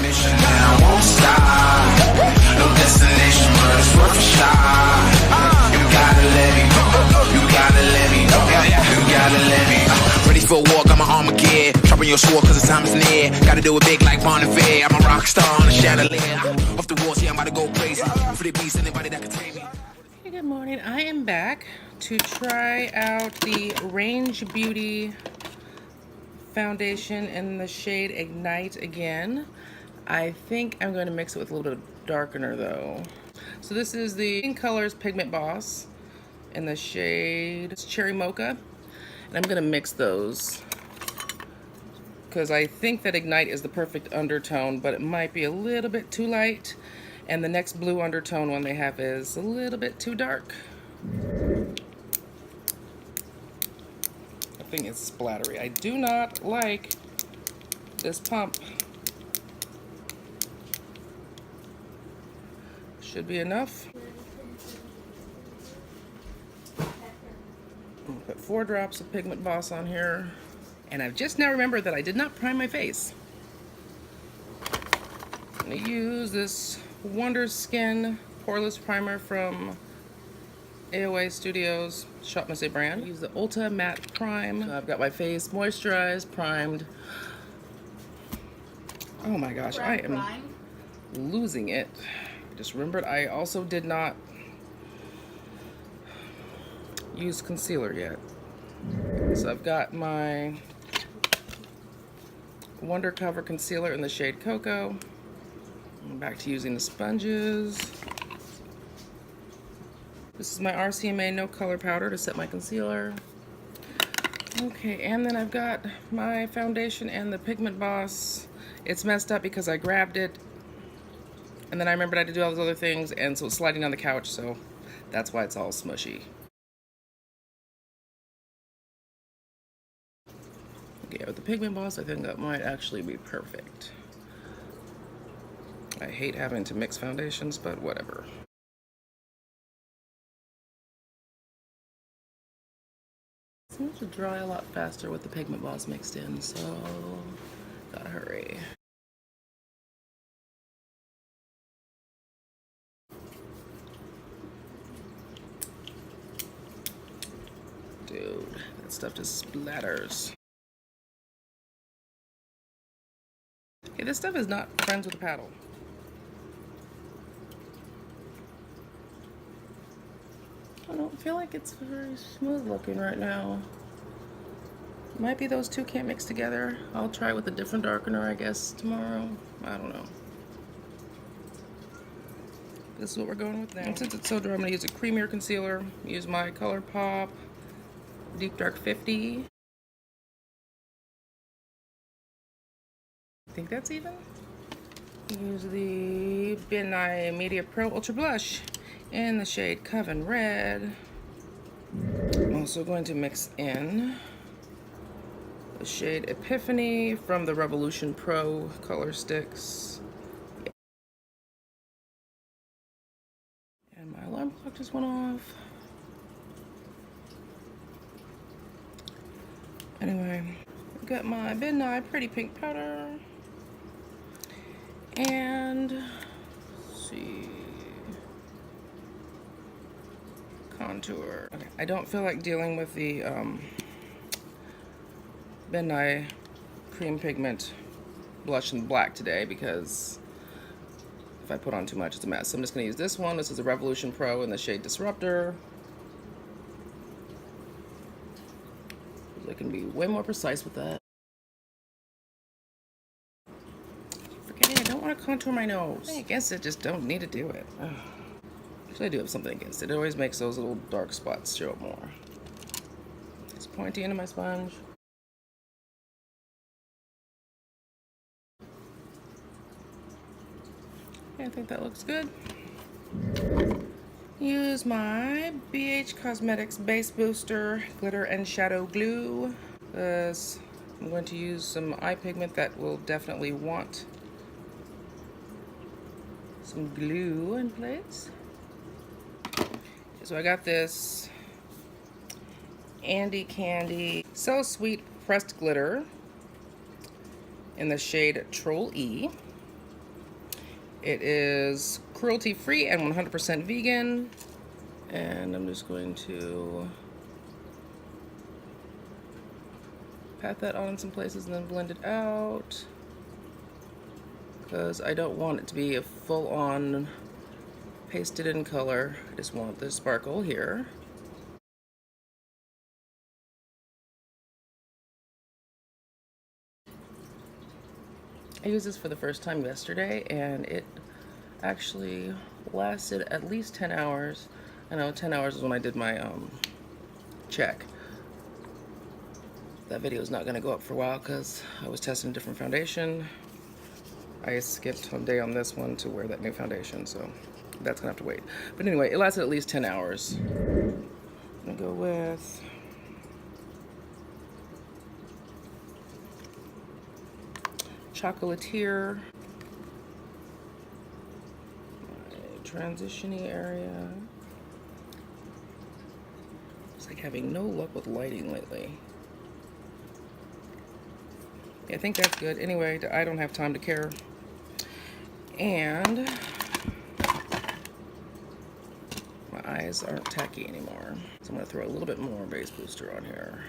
mission and I won't stop. No destination, but it's worth a shot. You gotta let me go. You gotta let me go. You gotta let me go. Ready for a war, got my armor gear. Sharpen your sword, cause the time is near. Gotta do it big like Bon Iver. I'm a rock star on a chandelier. Off the walls, yeah, I'm about to go crazy. For the beast, anybody that can tame me. Hey, good morning. I am back to try out the Range Beauty foundation in the shade Ignite again. I think I'm going to mix it with a little bit of darkener though. So this is the KleanColor's Pigment Boss in the shade Cherry Mocha. And I'm going to mix those because I think that Ignite is the perfect undertone, but it might be a little bit too light. And the next blue undertone one they have is a little bit too dark. I think it's splattery. I do not like this pump. Should be enough. I'm gonna put 4 drops of Pigment Boss on here. And I've just now remembered that I did not prime my face. I'm gonna use this Wonder Skin Poreless Primer from AOA Studios, Shop Missy brand. Use the Ulta Matte Prime. So I've got my face moisturized, primed. Oh my gosh, I am losing it. I just remembered I also did not use concealer yet. So I've got my Wonder Cover Concealer in the shade Cocoa. I'm back to using the sponges. This is my RCMA No Color Powder to set my concealer. Okay, and then I've got my foundation and the Pigment Boss. It's messed up because I grabbed it, and then I remembered I had to do all those other things, and so it's sliding on the couch, so that's why it's all smushy. Okay, with the Pigment Boss, I think that might actually be perfect. I hate having to mix foundations, but whatever. It seems to dry a lot faster with the Pigment Boss mixed in, so gotta hurry. Dude, that stuff just splatters. Okay, this stuff is not friends with a paddle. I don't feel like it's very smooth looking right now. Might be those two can't mix together. I'll try with a different darkener, I guess, tomorrow. I don't know. This is what we're going with now. And since it's so dry, I'm going to use a creamier concealer. Use my ColourPop Deep Dark 50. I think that's even. Use the Ben Nye Media Pro Ultra Blush in the shade Coven Red. I'm also going to mix in the shade Epiphany from the Revolution Pro Color Sticks. And my alarm clock just went off. Anyway, I've got my Ben Nye Pretty Pink Powder. And let's see, contour. Okay, I don't feel like dealing with the Ben Nye Cream Pigment Blush in Black today because if I put on too much, it's a mess. So I'm just going to use this one. This is a Revolution Pro in the shade Disruptor. I can be way more precise with that. Forgetting I don't want to contour my nose. I guess I just don't need to do it. Ugh. Actually, I do have something against it. It always makes those little dark spots show up more. Just pointy into my sponge. I think that looks good. Use my BH Cosmetics Base Booster Glitter and Shadow Glue. I'm going to use some eye pigment that will definitely want some glue in place. So I got this Andy Candy So Sweet Pressed Glitter in the shade Troll E. It is cruelty-free and 100% vegan. And I'm just going to pat that on in some places and then blend it out, because I don't want it to be a full-on pasted in color. I just want the sparkle here. I used this for the first time yesterday, and it actually lasted at least 10 hours. I know 10 hours is when I did my check. That video is not going to go up for a while because I was testing a different foundation. I skipped a day on this one to wear that new foundation, so that's going to have to wait. But anyway, it lasted at least 10 hours. I'm going to go with Chocolatier. My transition-y area. It's like having no luck with lighting lately. I think that's good. Anyway, I don't have time to care. And my eyes aren't tacky anymore. So I'm going to throw a little bit more base booster on here.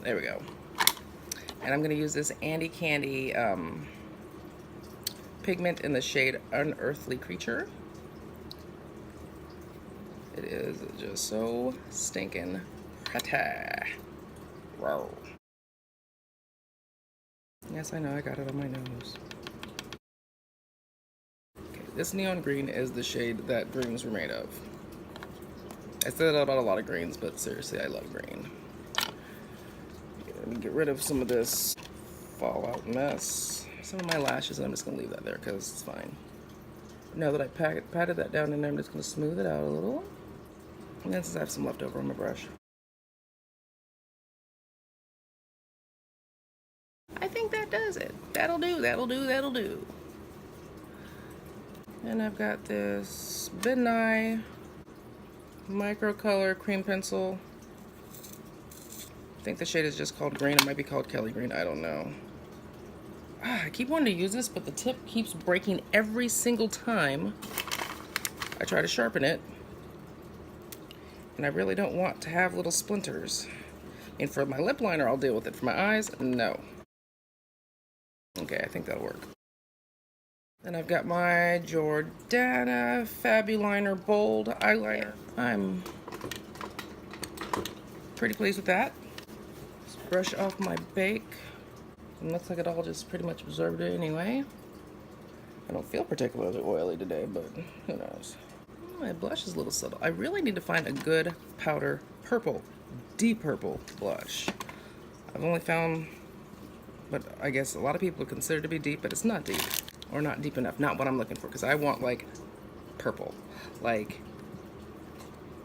There we go. And I'm going to use this Andy Candy pigment in the shade Unearthly Creature. It is just so stinking pretty. Wow. Yes, I know, I got it on my nose. Okay, this neon green is the shade that dreams were made of. I said that about a lot of greens, but seriously, I love green. Okay, let me get rid of some of this fallout mess. Some of my lashes, I'm just going to leave that there because it's fine. Now that I patted that down in there, I'm just going to smooth it out a little. And then since I have some left over on my brush. I think that does it. That'll do, that'll do, that'll do. And I've got this Ben Nye Microcolor cream pencil. I think the shade is just called green. It might be called Kelly Green. I don't know. I keep wanting to use this, but the tip keeps breaking every single time I try to sharpen it. And I really don't want to have little splinters. And for my lip liner, I'll deal with it. For my eyes, no. Okay, I think that'll work. Then I've got my Jordana Fabuliner Bold Eyeliner. I'm pretty pleased with that. Just brush off my bake. It looks like it all just pretty much absorbed it anyway. I don't feel particularly oily today, but who knows. My blush is a little subtle. I really need to find a good powder purple, deep purple blush. I've only found what I guess a lot of people consider to be deep, but it's not deep, or not deep enough. Not what I'm looking for, because I want like purple, like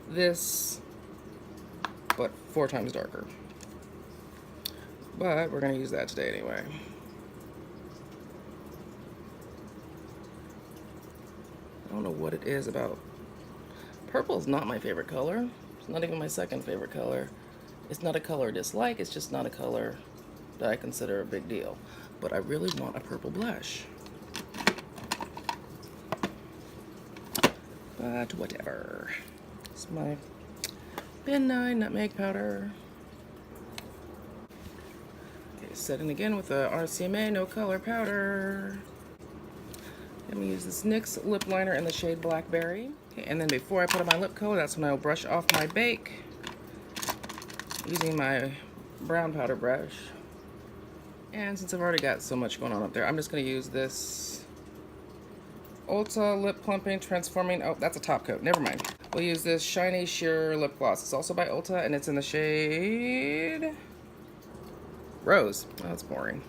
this, but 4 times darker. But we're gonna use that today anyway. I don't know what it is about. Purple is not my favorite color. It's not even my second favorite color. It's not a color I dislike, it's just not a color that I consider a big deal. But I really want a purple blush. But whatever. It's my Ben Nye Nutmeg Powder. Okay, setting again with the RCMA No Color Powder. Let me use this NYX lip liner in the shade Blackberry. Okay, and then before I put on my lip color, that's when I'll brush off my bake using my brown powder brush. And since I've already got so much going on up there, I'm just going to use this Ulta Lip Plumping Transforming, oh, that's a top coat, never mind. We'll use this Shiny Sheer Lip Gloss. It's also by Ulta, and it's in the shade Rose. Oh, that's boring.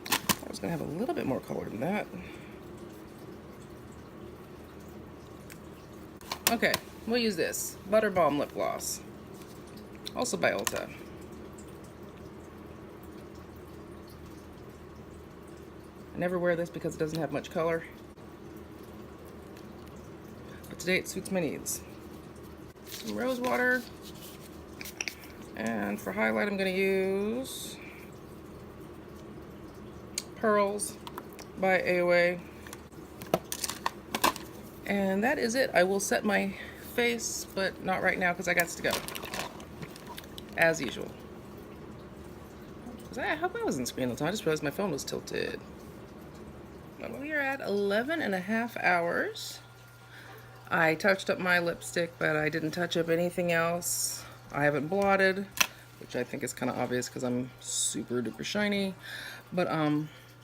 I was going to have a little bit more color than that. Okay, we'll use this Butter Balm Lip Gloss, also by Ulta. I never wear this because it doesn't have much color, but today it suits my needs. Some rose water, and for highlight I'm going to use Pearls by AOA. And that is it. I will set my face, but not right now because I got to go. As usual. I hope I wasn't screen all the time. I just realized my phone was tilted. But we are at 11.5 hours. I touched up my lipstick, but I didn't touch up anything else. I haven't blotted, which I think is kind of obvious because I'm super duper shiny. But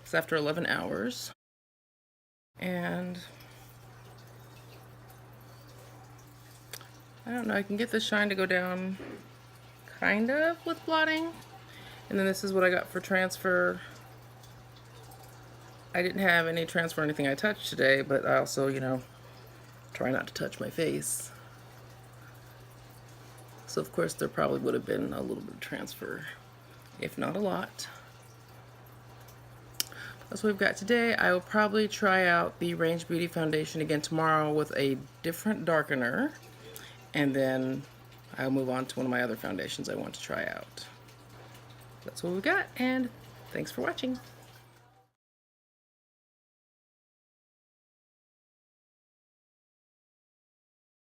it's after 11 hours. And I don't know, I can get the shine to go down kind of with blotting. And then this is what I got for transfer. I didn't have any transfer or anything I touched today, but I also, you know, try not to touch my face. So of course there probably would have been a little bit of transfer, if not a lot. That's what we've got today. I will probably try out the Range Beauty foundation again tomorrow with a different darkener. And then I'll move on to one of my other foundations I want to try out. That's what we've got, and thanks for watching.